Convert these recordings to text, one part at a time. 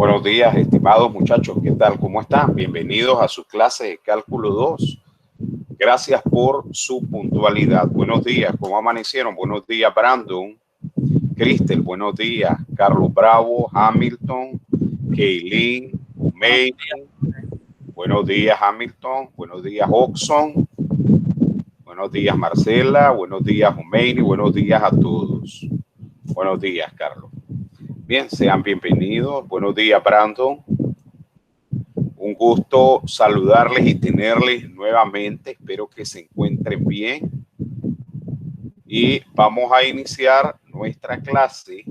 Buenos días, estimados muchachos. ¿Qué tal? ¿Cómo están? Bienvenidos a su clase de Cálculo 2. Gracias por su puntualidad. Buenos días. ¿Cómo amanecieron? Buenos días, Brandon. Cristel, buenos días. Carlos Bravo, Hamilton, Kaylin, May. Buenos días, Hamilton. Buenos días, Oxon. Buenos días, Marcela. Buenos días, Humeini. Buenos días a todos. Buenos días, Carlos. Bien, sean bienvenidos. Buenos días, Brandon. Un gusto saludarles y tenerles nuevamente. Espero que se encuentren bien. Y vamos a iniciar nuestra clase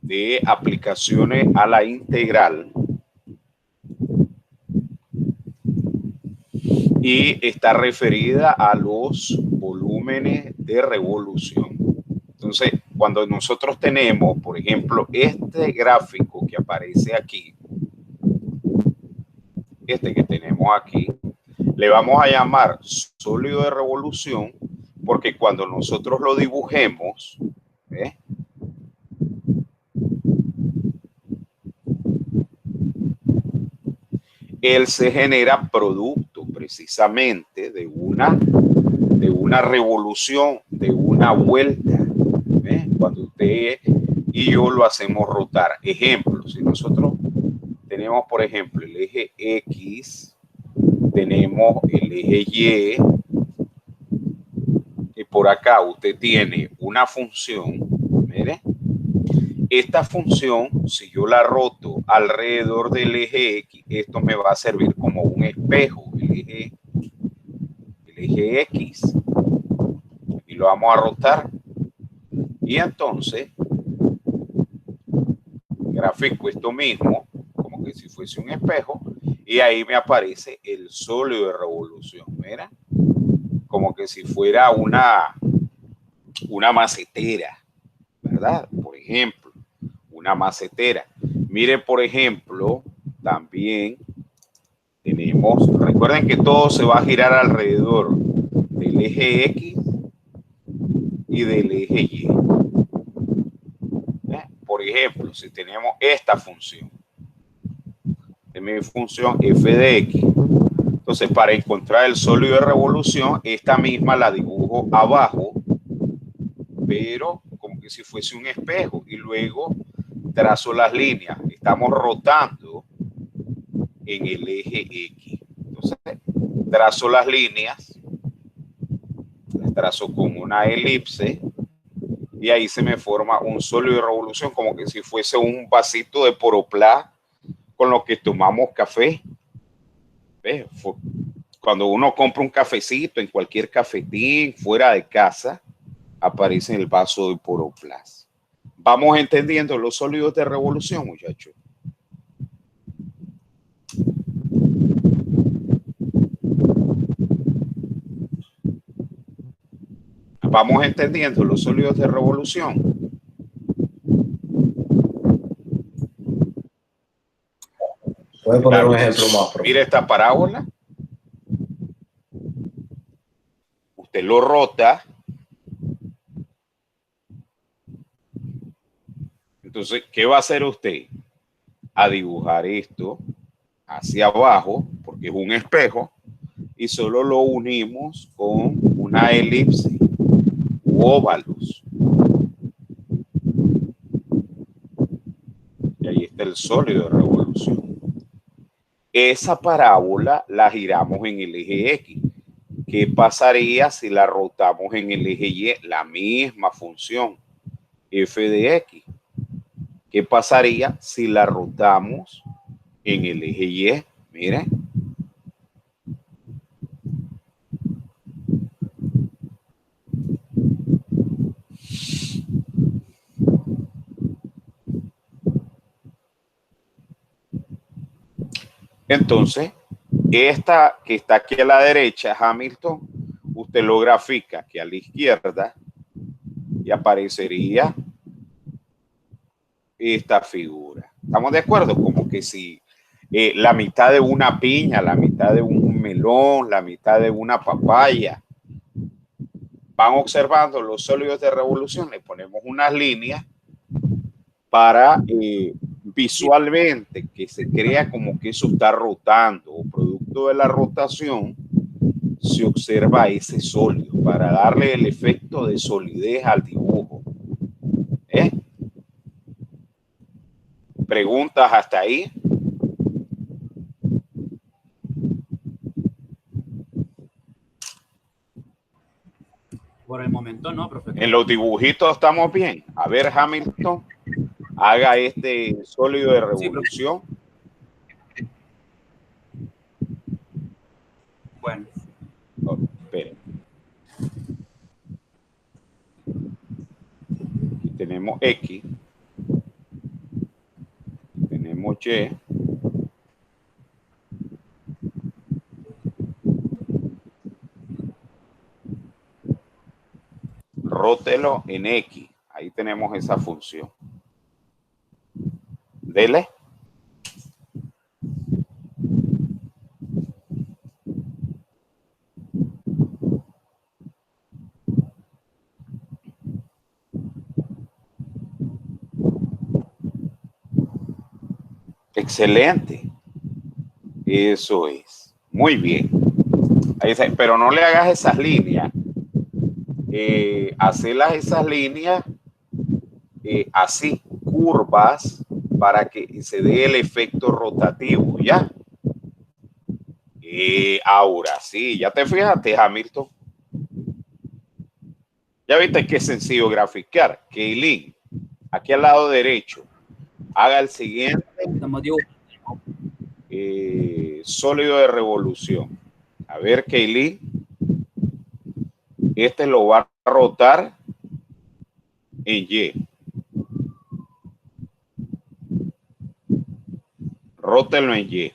de aplicaciones a la integral. Y está referida a los volúmenes de revolución. Entonces, cuando nosotros tenemos, por ejemplo, este gráfico que aparece aquí, este que tenemos aquí, le vamos a llamar sólido de revolución, porque cuando nosotros lo dibujemos, él se genera producto precisamente de una revolución, de una vuelta. Cuando usted y yo lo hacemos rotar. Ejemplo, si nosotros tenemos, por ejemplo, el eje X, tenemos el eje Y por acá usted tiene una función, mire, esta función, si yo la roto alrededor del eje X, esto me va a servir como un espejo, el eje X, y lo vamos a rotar. Y entonces, grafico esto mismo, como que si fuese un espejo, y ahí me aparece el sólido de revolución, mira, como que si fuera una macetera, ¿verdad? Por ejemplo, una macetera. Mire, por ejemplo, también tenemos, recuerden que todo se va a girar alrededor del eje X y del eje Y. Por ejemplo, si tenemos esta función, de mi función f de x, entonces para encontrar el sólido de revolución, esta misma la dibujo abajo, pero como que si fuese un espejo, y luego trazo las líneas. Estamos rotando en el eje X. Entonces, trazo las líneas, las trazo con una elipse, y ahí se me forma un sólido de revolución, como que si fuese un vasito de poroplá con lo que tomamos café. ¿Ves? Cuando uno compra un cafecito en cualquier cafetín, fuera de casa, aparece en el vaso de poroplás. Vamos entendiendo los sólidos de revolución, muchachos. Vamos entendiendo los sólidos de revolución. Puede poner un ejemplo más profundo. Mire esta parábola. Usted lo rota. Entonces, ¿qué va a hacer usted? A dibujar esto hacia abajo, porque es un espejo, y solo lo unimos con una elipse u óvalos. Y ahí está el sólido de revolución. Esa parábola la giramos en el eje X. ¿Qué pasaría si la rotamos en el eje Y? La misma función, f de x. ¿Qué pasaría si la rotamos en el eje Y? Miren. Entonces, esta que está aquí a la derecha, Hamilton, usted lo grafica aquí a la izquierda y aparecería esta figura. ¿Estamos de acuerdo? Como que si la mitad de una piña, la mitad de un melón, la mitad de una papaya. Van observando los sólidos de revolución, le ponemos unas líneas para visualmente que se crea como que eso está rotando o producto de la rotación, se observa ese sólido para darle el efecto de solidez al dibujo. ¿Preguntas hasta ahí? Por el momento no, profesor. En los dibujitos estamos bien. A ver, Hamilton, haga este sólido de revolución. Sí, bueno. Oh, espere. Aquí tenemos X. Tenemos Y. Rótelo en X. Ahí tenemos esa función. Dele. Excelente. Eso es. Muy bien. Ahí está. Pero no le hagas esas líneas. Hacerlas esas líneas así, curvas, para que se dé el efecto rotativo, ¿ya? Ahora sí, ya te fijaste, Hamilton. Ya viste que es sencillo graficar. Keilin, aquí al lado derecho, haga el siguiente sólido de revolución. A ver, Keilin, este lo va a rotar en Y. Rótelo en Y.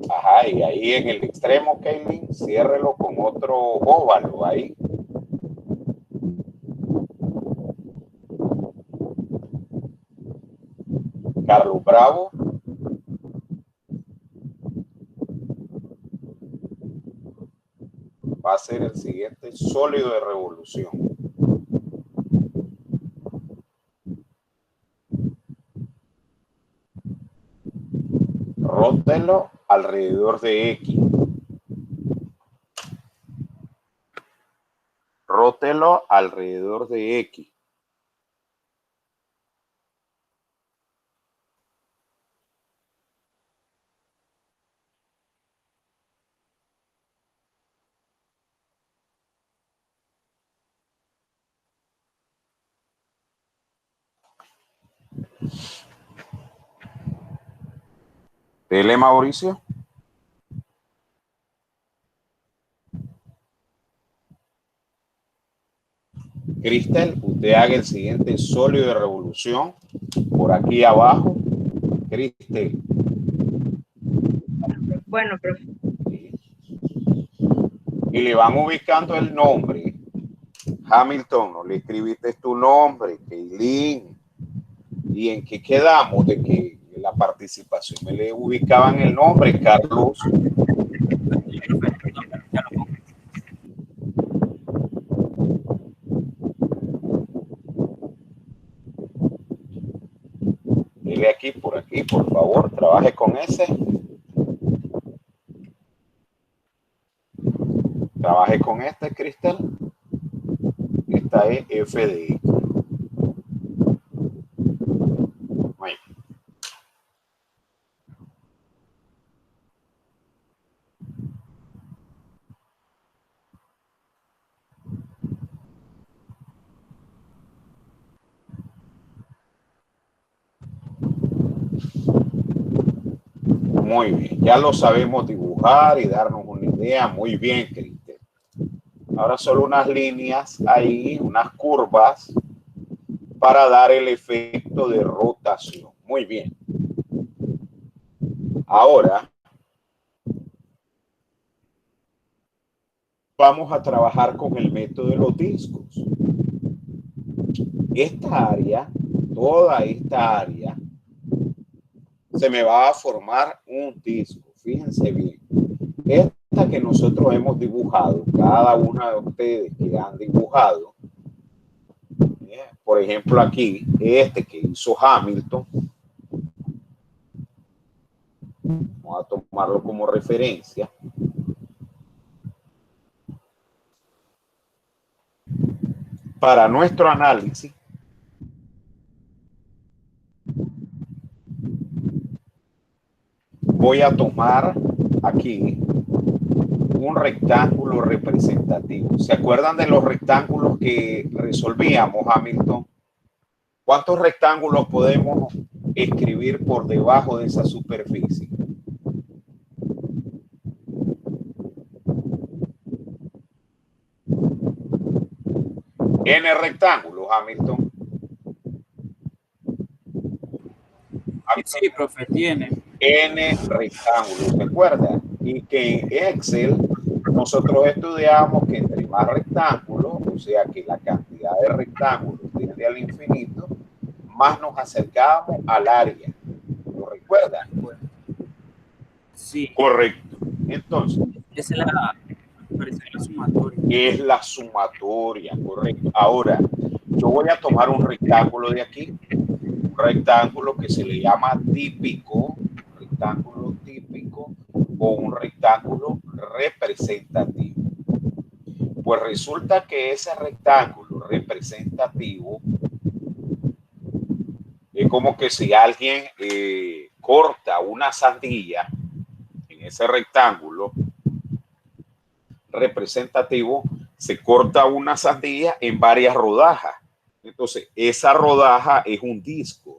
Ajá, y ahí en el extremo, Keilin, ciérrelo con otro óvalo ahí. Carlos Bravo. Va a ser el siguiente sólido de revolución. Rótelo alrededor de X. Rótelo alrededor de X. Dele, Mauricio. Cristel, usted haga el siguiente sólido de revolución por aquí abajo. Cristel. Bueno, profe. Y le van ubicando el nombre. Hamilton, no le escribiste tu nombre, Keilin. ¿Y en qué quedamos? De que la participación me le ubicaban el nombre, Carlos. Dile aquí, por favor, trabaje con ese. Trabaje con este, Cristal. Esta es F de X. Muy bien, ya lo sabemos dibujar y darnos una idea. Muy bien, Cristian. Ahora solo unas líneas ahí, unas curvas para dar el efecto de rotación. Muy bien. Ahora vamos a trabajar con el método de los discos. Esta área, toda esta área, se me va a formar un disco. Fíjense bien. Esta que nosotros hemos dibujado, cada una de ustedes que han dibujado, por ejemplo aquí, este que hizo Hamilton, vamos a tomarlo como referencia. Para nuestro análisis, voy a tomar aquí un rectángulo representativo. ¿Se acuerdan de los rectángulos que resolvíamos, Hamilton? ¿Cuántos rectángulos podemos escribir por debajo de esa superficie? N rectángulos, Hamilton. Sí, profe, tiene. N rectángulos, ¿se acuerda? Y que en Excel nosotros estudiamos que entre más rectángulos, o sea que la cantidad de rectángulos tiende al infinito, más nos acercamos al área. ¿Lo recuerdan? Sí. Correcto. Entonces, Esa es la sumatoria. Es la sumatoria, correcto. Ahora, yo voy a tomar un rectángulo de aquí, un rectángulo que se le llama típico, rectángulo típico o un rectángulo representativo. Pues resulta que ese rectángulo representativo es como que si alguien corta una sandía en ese rectángulo representativo, se corta una sandía en varias rodajas. Entonces, esa rodaja es un disco.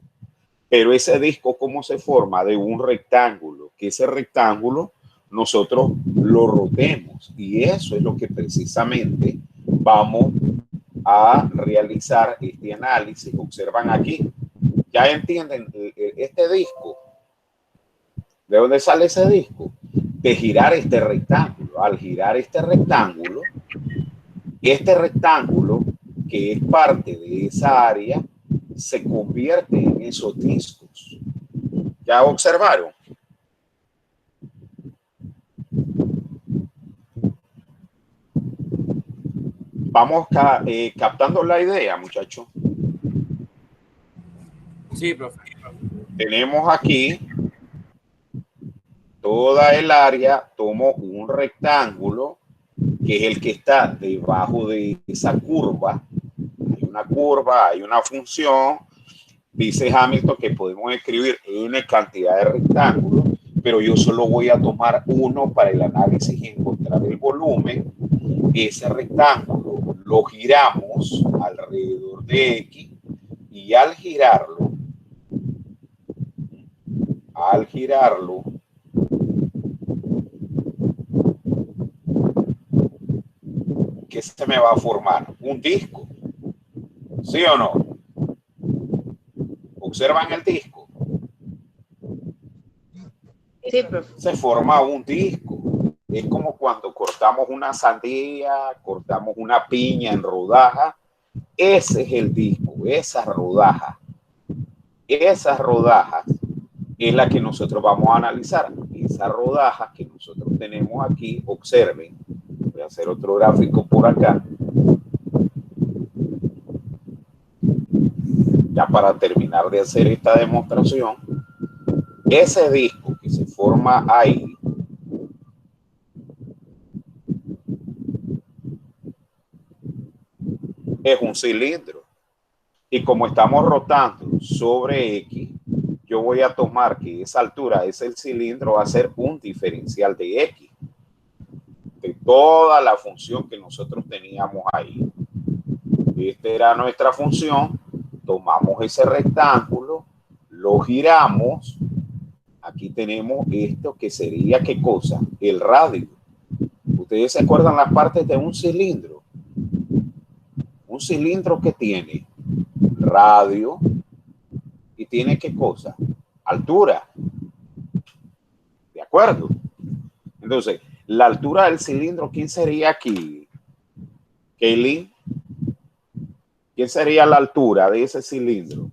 Pero ese disco, ¿cómo se forma? De un rectángulo. Que ese rectángulo nosotros lo rotemos. Y eso es lo que precisamente vamos a realizar este análisis. Observan aquí. ¿Ya entienden este disco? ¿De dónde sale ese disco? De girar este rectángulo. Al girar este rectángulo que es parte de esa área se convierte en esos discos. ¿Ya observaron? Vamos captando la idea, muchachos. Sí, profe. Tenemos aquí toda el área, tomo un rectángulo que es el que está debajo de esa curva. Hay una curva, hay una función. Dice Hamilton que podemos escribir n cantidad de rectángulos, pero yo solo voy a tomar uno para el análisis y encontrar el volumen. Ese rectángulo lo giramos alrededor de X y al girarlo, ¿qué se me va a formar? Un disco. ¿Sí o no? ¿Observan el disco? Sí, profe. Se forma un disco. Es como cuando cortamos una sandía, cortamos una piña en rodaja. Ese es el disco, esa rodaja. Esas rodajas es la que nosotros vamos a analizar. Esas rodajas que nosotros tenemos aquí, observen. Voy a hacer otro gráfico por acá. Ya para terminar de hacer esta demostración, ese disco que se forma ahí es un cilindro. Y como estamos rotando sobre X, yo voy a tomar que esa altura es el cilindro, va a ser un diferencial de X. De toda la función que nosotros teníamos ahí. Esta era nuestra función. Tomamos ese rectángulo, lo giramos. aquí tenemos esto que sería, ¿qué cosa? El radio. ¿Ustedes se acuerdan las partes de un cilindro? Un cilindro que tiene radio y tiene, ¿qué cosa? Altura. ¿De acuerdo? Entonces, la altura del cilindro, ¿quién sería aquí? Kaylin, ¿quién sería la altura de ese cilindro?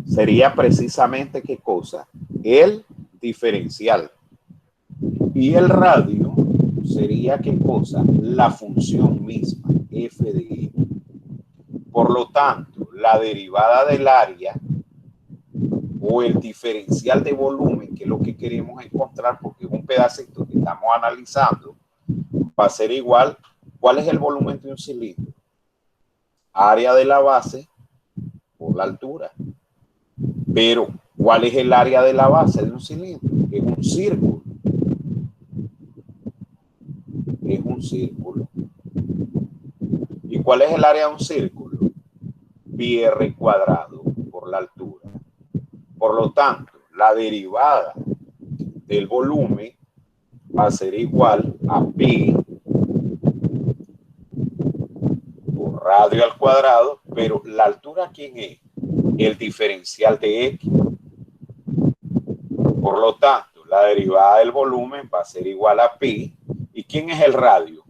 Sería precisamente, ¿qué cosa? El diferencial. Y el radio sería, ¿qué cosa? La función misma, f de e. Por lo tanto, la derivada del área o el diferencial de volumen, que es lo que queremos encontrar, porque es un pedacito que estamos analizando, va a ser igual. ¿Cuál es el volumen de un cilindro? Área de la base por la altura. Pero, ¿cuál es el área de la base de un cilindro? Es un círculo. Es un círculo. ¿Y cuál es el área de un círculo? Pi r cuadrado por la altura. Por lo tanto, la derivada del volumen va a ser igual a pi por radio al cuadrado, pero la altura, ¿quién es? El diferencial de x. Por lo tanto, la derivada del volumen va a ser igual a pi. ¿Y quién es el radio?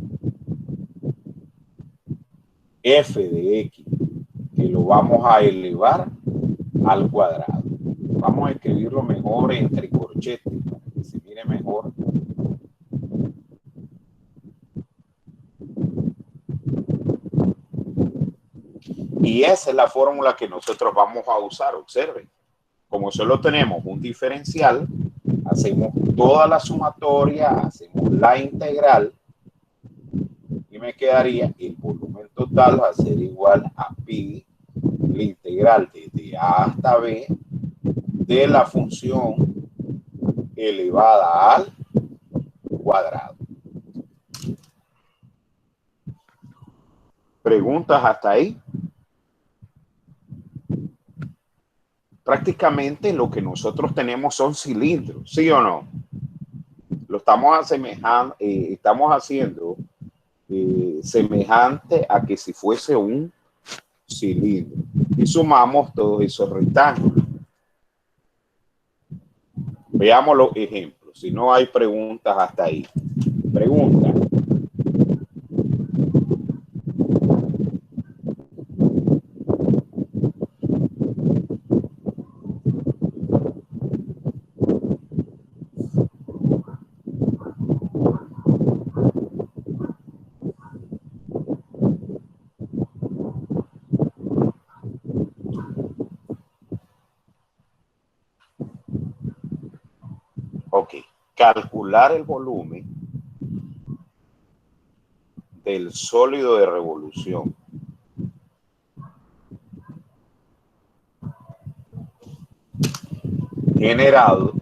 F de x, que lo vamos a elevar al cuadrado. Vamos a escribirlo mejor entre corchetes para que se mire mejor. Y esa es la fórmula que nosotros vamos a usar. Observen, como solo tenemos un diferencial, hacemos toda la sumatoria, hacemos la integral y me quedaría el volumen total va a ser igual a pi, la integral desde a hasta b de la función elevada al cuadrado. ¿Preguntas hasta ahí? Prácticamente lo que nosotros tenemos son cilindros, ¿sí o no? Lo estamos asemejando, estamos haciendo semejante a que si fuese un cilindro. Y sumamos todos esos rectángulos. Veamos los ejemplos. Si no hay preguntas hasta ahí. Pregunta. Ok. Calcular el volumen del sólido de revolución. Generado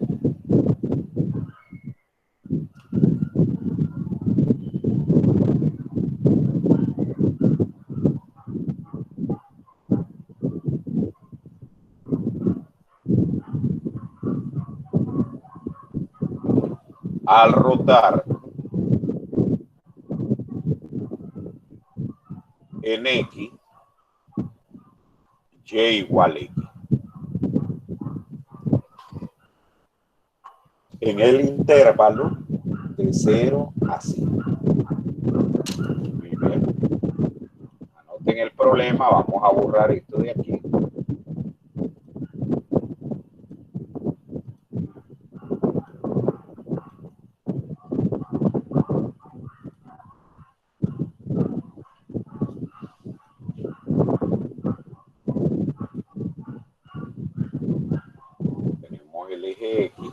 al rotar en X, Y igual a X. En el intervalo de 0 a 5. Primero, anoten el problema, vamos a borrar esto de aquí. Tenemos el eje X.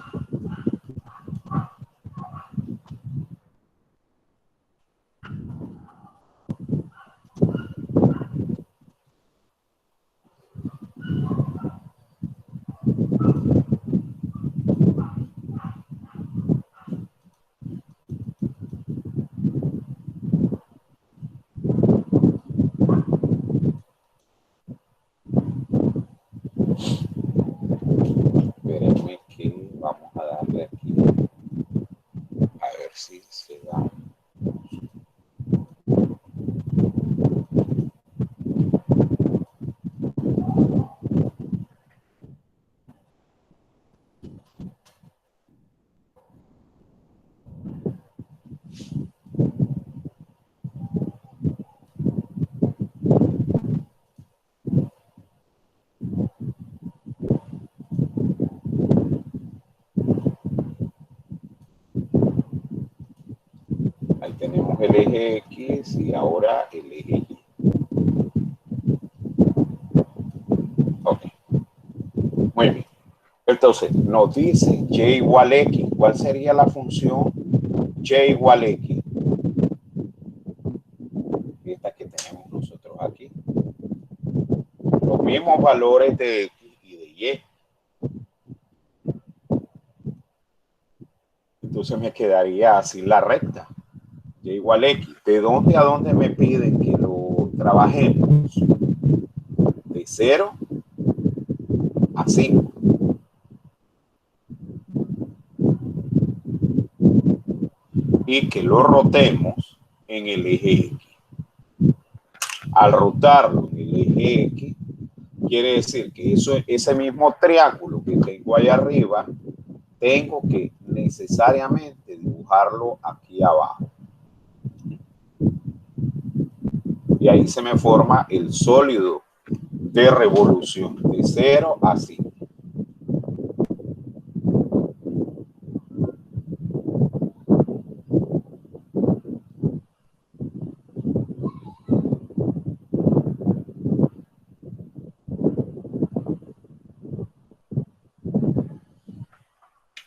tenemos el eje X y ahora el eje Y. Ok, muy bien. Entonces, nos dice y igual X. ¿Cuál sería la función y igual X? Esta que tenemos nosotros aquí. Los mismos valores de X y de Y. Entonces me quedaría así la recta. Y igual X. ¿De dónde a dónde me piden que lo trabajemos? De 0 a 5. Y que lo rotemos en el eje X. Al rotarlo en el eje X, quiere decir que ese mismo triángulo que tengo ahí arriba, tengo que necesariamente dibujarlo aquí abajo. Y ahí se me forma el sólido de revolución de 0 a 5.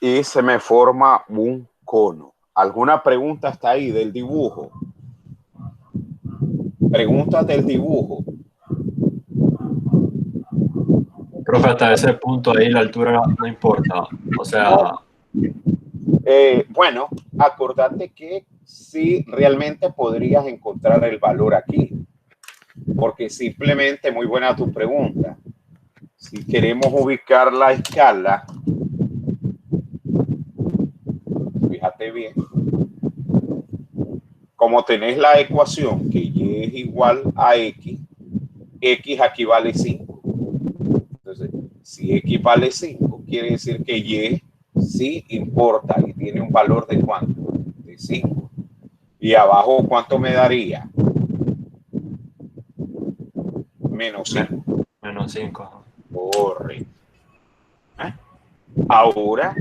Y se me forma un cono. ¿Alguna pregunta hasta ahí del dibujo? Preguntas del dibujo. Profe, hasta ese punto ahí la altura no importa. O sea, Bueno, acordate que sí realmente podrías encontrar el valor aquí. Porque simplemente, muy buena tu pregunta. Si queremos ubicar la escala, fíjate bien, como tenés la ecuación que y es igual a x, x aquí vale 5. Entonces, si x vale 5, quiere decir que y sí importa y tiene un valor de ¿cuánto? De 5. Y abajo, ¿cuánto me daría? Menos 5. menos 5. Correcto. Ahora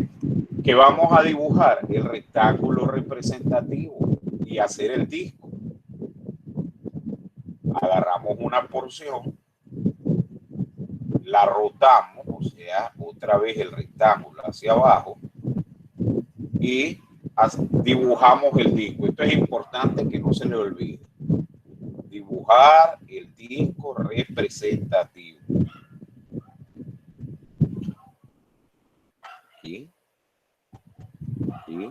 que vamos a dibujar el rectángulo representativo y hacer el disco, agarramos una porción, la rotamos, o sea, otra vez el rectángulo hacia abajo y dibujamos el disco. Esto es importante que no se le olvide. Dibujar el disco representativo. Aquí. Aquí.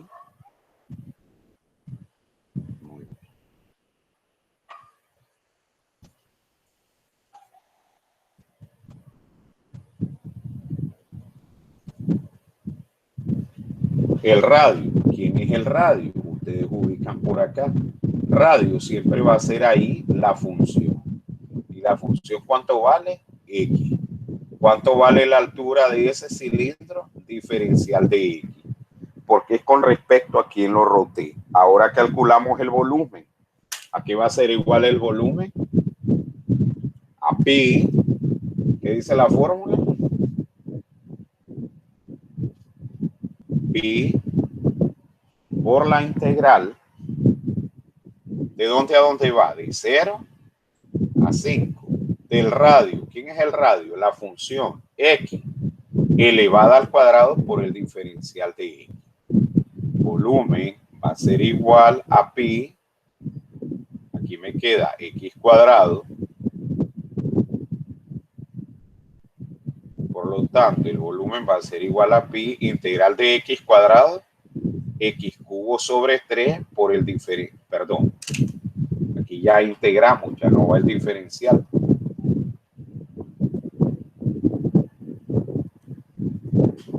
Muy bien. El radio. ¿Quién es el radio? Ustedes ubican por acá. Radio siempre va a ser ahí la función. ¿Y la función cuánto vale? X. ¿Cuánto vale la altura de ese cilindro? Diferencial de X. Porque es con respecto a quién lo roté. Ahora calculamos el volumen. ¿A qué va a ser igual el volumen? A pi. ¿Qué dice la fórmula? Pi por la integral. ¿De dónde a dónde va? De 0 a 5. Del radio. ¿Quién es el radio? La función X elevada al cuadrado por el diferencial de X. Volumen va a ser igual a pi. Aquí me queda X cuadrado. Por lo tanto, el volumen va a ser igual a pi integral de X cuadrado, X cubo sobre 3 por el diferencial. Perdón. Aquí ya integramos, ya no va el diferencial.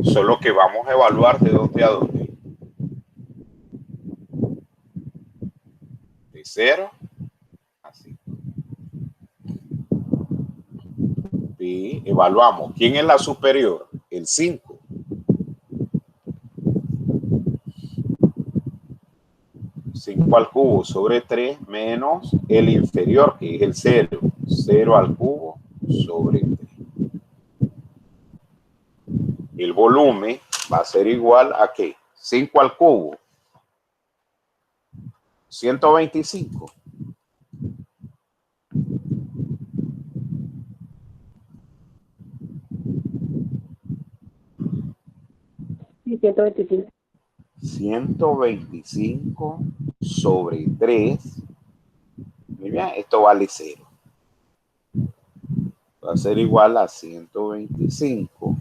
Solo que vamos a evaluar de dónde a dónde. De 0 a 5. Y evaluamos. ¿Quién es la superior? El 5. Al cubo sobre 3 menos el inferior, que es el 0. 0 al cubo sobre 3. El volumen va a ser igual a ¿qué? 5 al cubo 125. Sí, 125. 125 sobre 3. Muy bien, esto vale 0. Va a ser igual a 125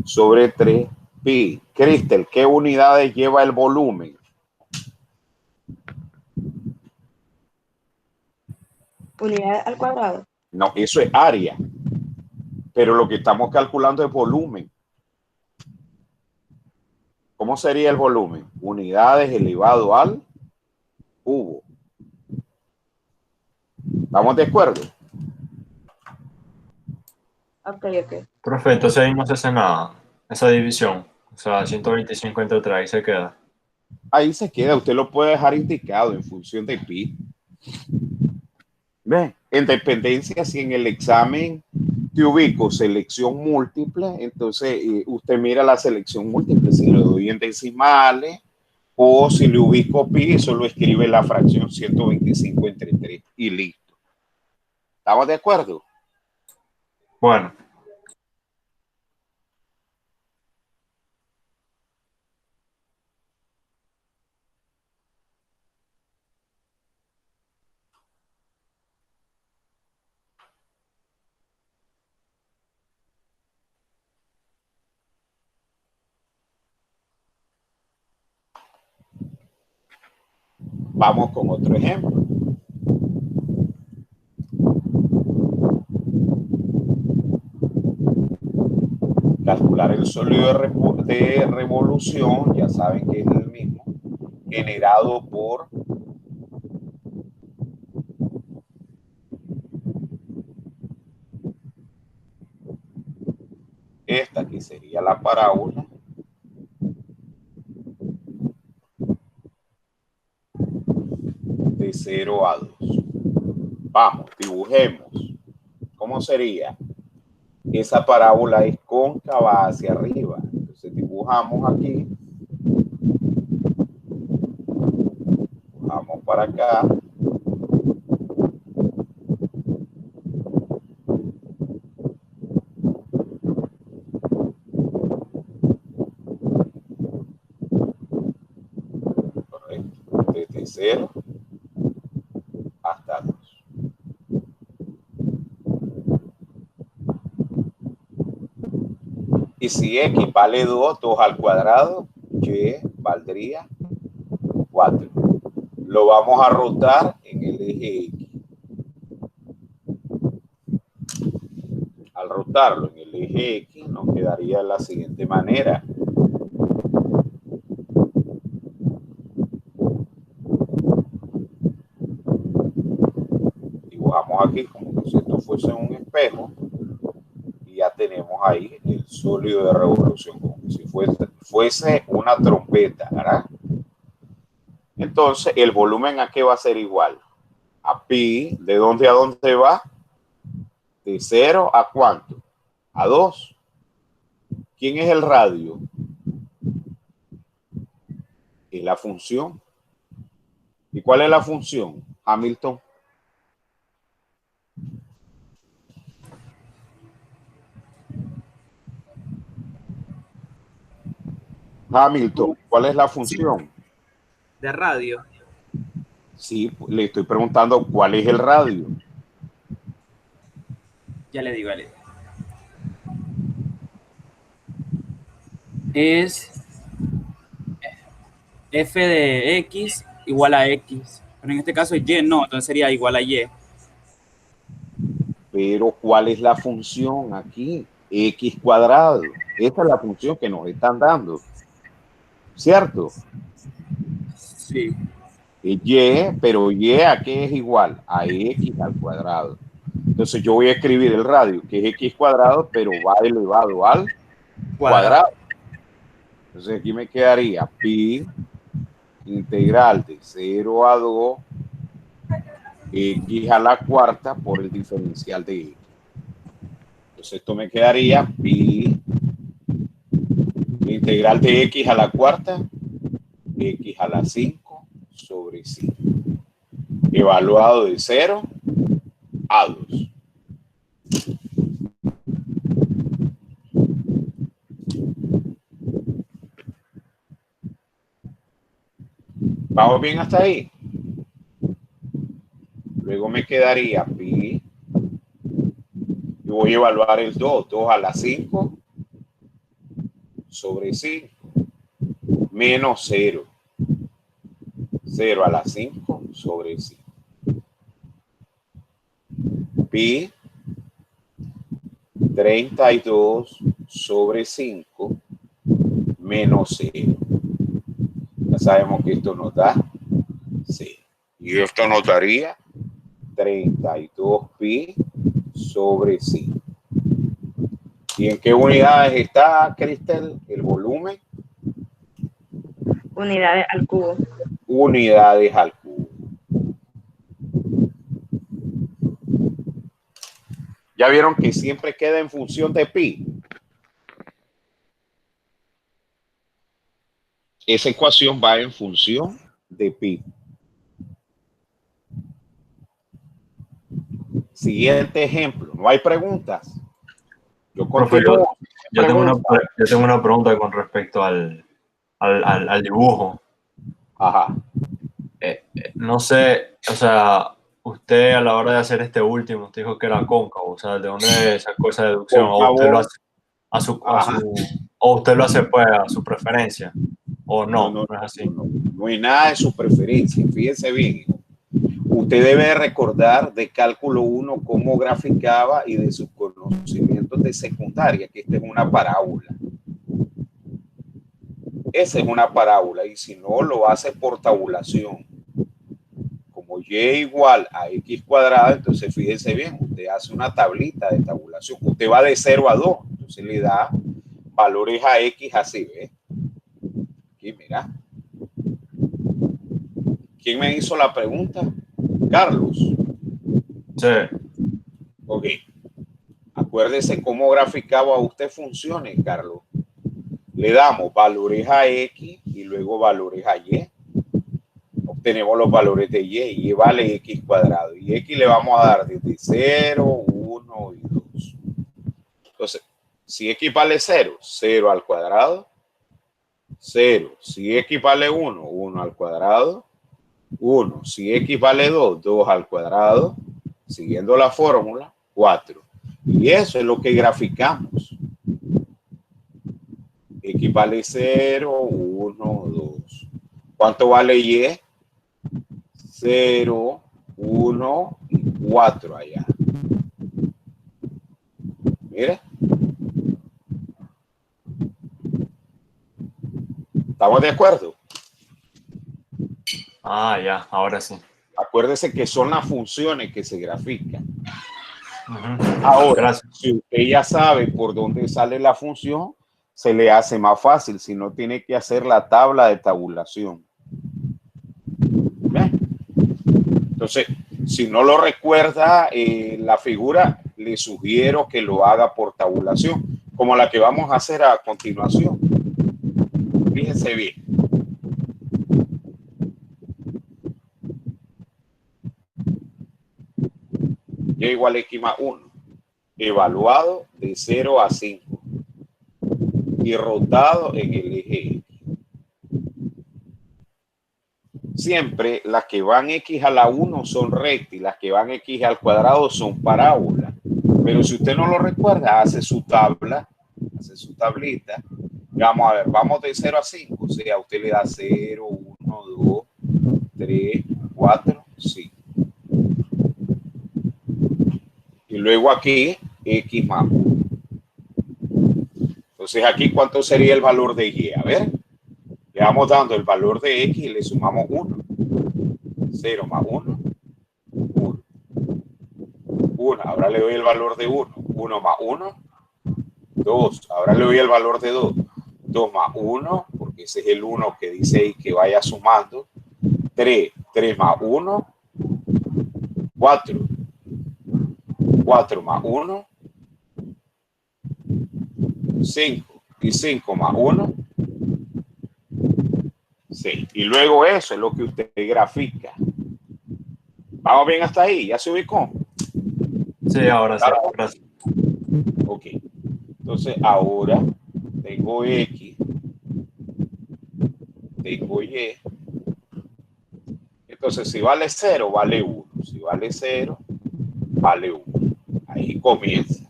sobre 3 pi. Cristel, ¿qué unidades lleva el volumen? Unidad al cuadrado. No, eso es área. Pero lo que estamos calculando es volumen. ¿Cómo sería el volumen? Unidades elevado al cubo. ¿Estamos de acuerdo? Ok, ok. Profe, entonces ahí no se hace nada, esa división. O sea, 125 entre 3, ahí se queda. Ahí se queda. Usted lo puede dejar indicado en función de pi. ¿Ve? En dependencia, si en el examen te ubico selección múltiple, entonces usted mira la selección múltiple, si lo doy en decimales, o si le ubico pi, solo escribe la fracción 125 entre 3 y listo. ¿Estamos de acuerdo? Bueno, Vamos con otro ejemplo. Calcular el sólido de revolución, ya saben que es el mismo, generado por esta que sería la parábola de 0 a 2. Vamos, dibujemos. ¿Cómo sería? Esa parábola es cóncava hacia arriba. Entonces dibujamos aquí. Vamos para acá. Correcto. Desde 0 hasta 2. Y si x vale 2, 2 al cuadrado, y valdría 4. Lo vamos a rotar en el eje X. Al rotarlo en el eje X, nos quedaría de la siguiente manera. Dibujamos aquí como si esto fuese un espejo. Y ya tenemos ahí el sólido de revolución, como si fuese una trompeta, ¿verdad? Entonces, el volumen ¿a qué va a ser igual? A pi. ¿De dónde a dónde va? De 0 a ¿cuánto? A 2. ¿Quién es el radio? Es la función. ¿Y cuál es la función? Hamilton. Hamilton, ¿cuál es la función? De radio. Sí, le estoy preguntando cuál es el radio. Ya le digo, ya le digo. Es f de x igual a x. Pero en este caso es y, no, entonces sería igual a y. Pero ¿cuál es la función aquí? X cuadrado. Esa es la función que nos están dando. ¿Cierto? Sí. Y, pero Y ¿a qué es igual? A X al cuadrado. Entonces yo voy a escribir el radio, que es X cuadrado, pero va elevado al cuadrado. Entonces aquí me quedaría pi integral de 0 a 2 X a la cuarta por el diferencial de X. Entonces esto me quedaría pi integral de X a la cuarta, X a la 5 sobre 5. evaluado de 0 a 2. ¿Vamos bien hasta ahí? Luego me quedaría pi. Y voy a evaluar el 2. 2 a la 5 sobre 5 menos 0. 0 a la 5 sobre 5. Pi 32 sobre 5 menos 0. Ya sabemos que esto nos da 0. Y esto nos daría 32 pi sobre 5. ¿Y en qué unidades está, Cristel, el volumen? Unidades al cubo. Unidades al cubo. ¿Ya vieron que siempre queda en función de pi? Esa ecuación va en función de pi. Siguiente ejemplo. ¿No hay preguntas? Yo Profe, continúo. yo tengo una pregunta con respecto al dibujo. Ajá. No sé, o sea, usted a la hora de hacer este último, usted dijo que era cóncavo, o sea, ¿de dónde sacó esa deducción? ¿O usted lo hace o usted lo hace pues a su preferencia? ¿O no es así? No hay nada de su preferencia. Fíjense bien. Usted debe recordar de cálculo 1 cómo graficaba y de sus conocimientos de secundaria, que esta es una parábola. Esa es una parábola y si no, lo hace por tabulación. Como y igual a x cuadrado, entonces fíjense bien, usted hace una tablita de tabulación. Usted va de 0 a 2, entonces le da valores a x así, ¿ves? Aquí, mira. ¿Quién me hizo la pregunta? Carlos. Sí. Ok. Acuérdese cómo graficaba usted funciones, Carlos. Le damos valores a x y luego valores a y. Obtenemos los valores de y vale x cuadrado. Y x le vamos a dar desde 0, 1 y 2. Entonces, si x vale 0, 0 al cuadrado, 0. Si x vale 1, 1 al cuadrado, 1. Si x vale 2, 2 al cuadrado, siguiendo la fórmula, 4. Y eso es lo que graficamos. X vale 0, 1, 2. ¿Cuánto vale y? 0, 1 y 4 allá. Mire. ¿Estamos de acuerdo? Ah, ya, ahora sí. Acuérdese que son las funciones que se grafican. Ahora, gracias. Si usted ya sabe por dónde sale la función, se le hace más fácil, si no tiene que hacer la tabla de tabulación. ¿Ven? Entonces, si no lo recuerda la figura, le sugiero que lo haga por tabulación, como la que vamos a hacer a continuación. Fíjense bien. Y igual a x más 1. Evaluado de 0 a 5. Y rotado en el eje X. Siempre las que van x a la 1 son rectas y las que van x al cuadrado son parábolas. Pero si usted no lo recuerda, hace su tabla, hace su tablita. Vamos a ver, vamos de 0 a 5. O sea, usted le da 0, 1, 2, 3, 4, 5. Y luego aquí, x más 1. Entonces aquí, ¿cuánto sería el valor de y? A ver, le vamos dando el valor de x y le sumamos 1. 0 más 1, 1. 1, ahora le doy el valor de 1. 1 más 1, 2. Ahora le doy el valor de 2. 2 más 1, porque ese es el 1 que dice ahí que vaya sumando. 3. 3 más 1, 4. 4 más 1, 5. Y 5 más 1, 6. Y luego eso es lo que usted grafica. ¿Vamos bien hasta ahí? ¿Ya se ubicó? Sí, ahora sí. Ahora sí. Ok. Entonces, ahora tengo X, tengo Y. Entonces, si vale 0, vale 1. Si vale 0, vale 1. Ahí comienza.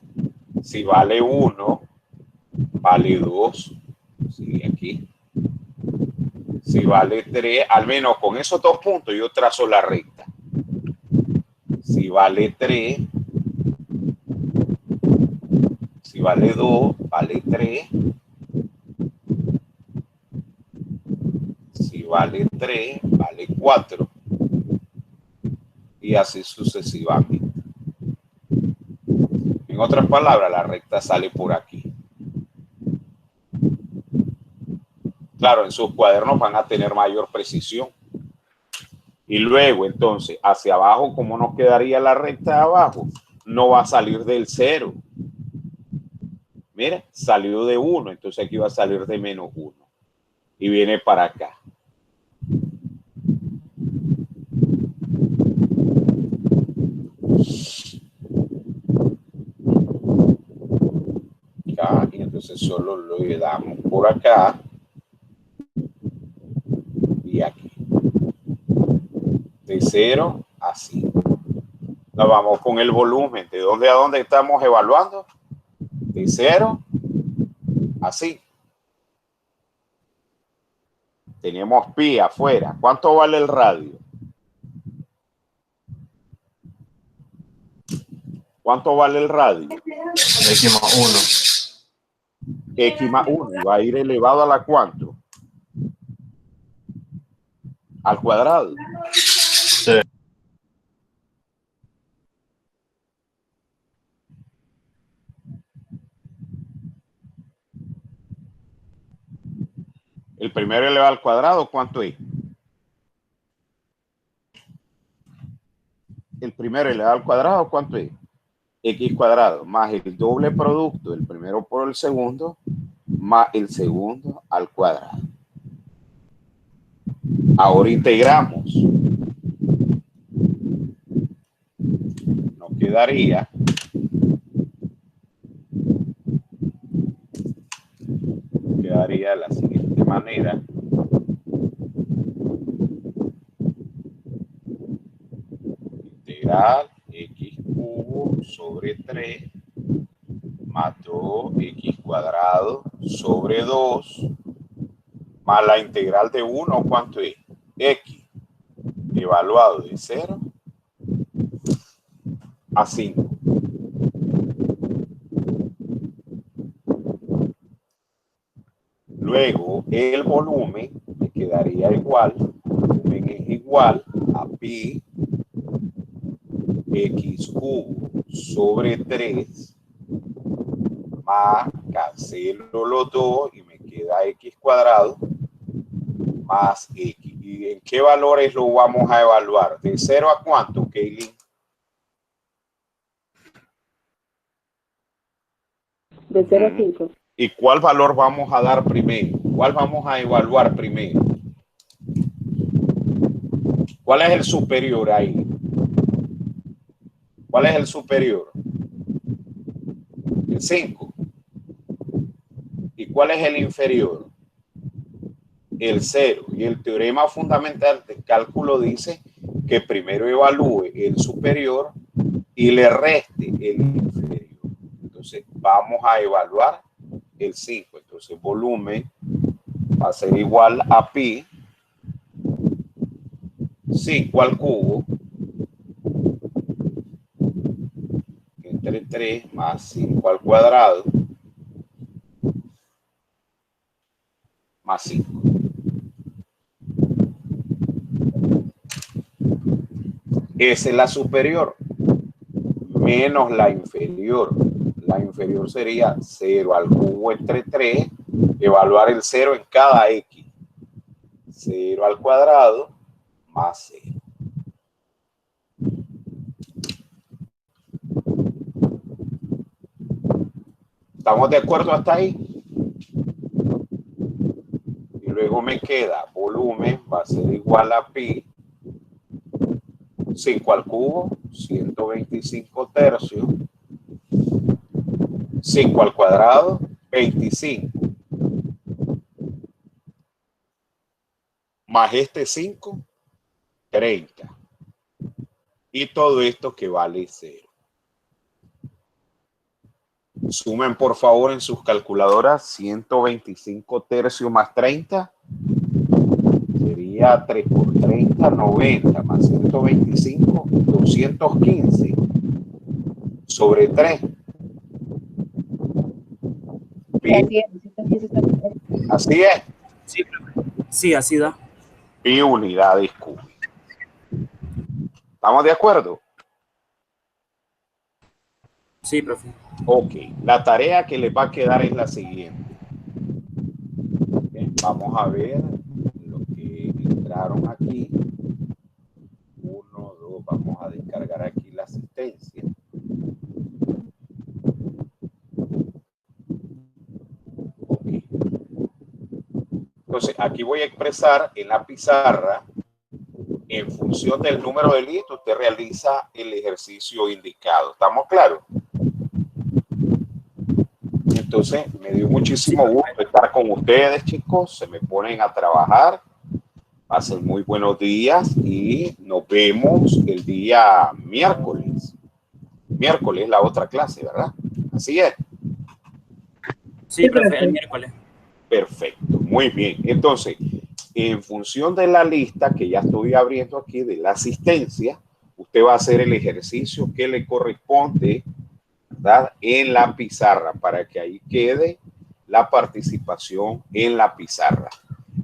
Si vale 1, vale 2. Sigue aquí. Si vale 3, al menos con esos 2 puntos yo trazo la recta. Si vale 3, si vale 2, vale 3. Si vale 3, vale 4. Y así sucesivamente. En otras palabras, la recta sale por aquí. Claro, en sus cuadernos van a tener mayor precisión. Y luego, entonces, hacia abajo, ¿cómo nos quedaría la recta de abajo? No va a salir del 0. Mira, salió de 1, entonces aquí va a salir de menos 1. Y viene para acá. Acá, y entonces solo lo le damos por acá y aquí. De 0 a 5. Nos vamos con el volumen. ¿De dónde a dónde estamos evaluando? De 0 a 5. Tenemos pi afuera. ¿Cuánto vale el radio? ¿Cuánto vale el radio? X más 1. X más 1. Va a ir elevado a la ¿cuánto? Al cuadrado. Sí. El primero elevado al cuadrado, ¿cuánto es? El primero elevado al cuadrado, ¿cuánto es? X cuadrado más el doble producto del primero por el segundo más el segundo al cuadrado. Ahora integramos. Nos quedaría de la siguiente manera. Integral x cubo sobre 3 más 2x cuadrado sobre 2 más la integral de 1, ¿cuánto es? X evaluado de 0 a 5. Luego el volumen me quedaría igual. El volumen es igual a pi x cubo sobre 3 más, cancelo los dos y me queda x cuadrado más x. ¿Y en qué valores lo vamos a evaluar? ¿De 0 a cuánto, Kaylin? De 0 a 5. ¿Y cuál valor vamos a dar primero? ¿Cuál vamos a evaluar primero? ¿Cuál es el superior ahí? ¿Cuál es el superior? El 5. ¿Y cuál es el inferior? El 0. Y el teorema fundamental del cálculo dice que primero evalúe el superior y le reste el inferior. Entonces vamos a evaluar el 5. Entonces volumen va a ser igual a pi 5 al cubo entre 3 más 5 al cuadrado más 5. Esa es la superior menos la inferior. La inferior sería 0 al cubo entre 3, evaluar el 0 en cada x. 0 al cuadrado más 0. ¿Estamos de acuerdo hasta ahí? Y luego me queda volumen, va a ser igual a pi 5 al cubo, 125 tercios. 5 al cuadrado, 25. Más este 5, 30. Y todo esto que vale 0. Sumen por favor en sus calculadoras 125 tercios más 30. Sería 3 por 30, 90 más 125, 215 sobre 3. Así es. Sí, sí, así da. Pi unidades cúbicas. ¿Estamos de acuerdo? Sí, profe. Ok, la tarea que les va a quedar es la siguiente. Bien, vamos a ver lo que entraron aquí. 1, 2, vamos a descargar aquí la asistencia. Ok. Entonces, aquí voy a expresar en la pizarra, en función del número de listas, usted realiza el ejercicio indicado. ¿Estamos claros? Entonces, me dio muchísimo gusto estar con ustedes, chicos. Se me ponen a trabajar. Pasen muy buenos días y nos vemos el día miércoles. Miércoles la otra clase, ¿verdad? Así es. Sí, profe, el miércoles. Perfecto, muy bien. Entonces, en función de la lista que ya estoy abriendo aquí de la asistencia, usted va a hacer el ejercicio que le corresponde, ¿verdad?, en la pizarra, para que ahí quede la participación en la pizarra.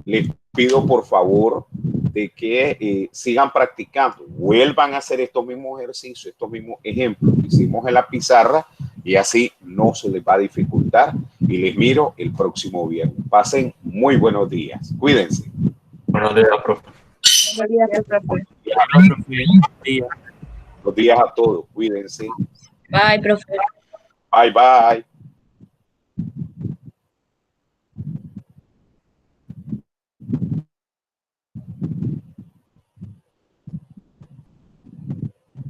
Les pido por favor de que sigan practicando, vuelvan a hacer estos mismos ejercicios, estos mismos ejemplos que hicimos en la pizarra, y así no se les va a dificultar. Y les miro el próximo viernes. Pasen muy buenos días. Cuídense. Buenos días, profe. Buenos días, profe. Buenos días a todos. Cuídense. Bye, profe. Bye, bye.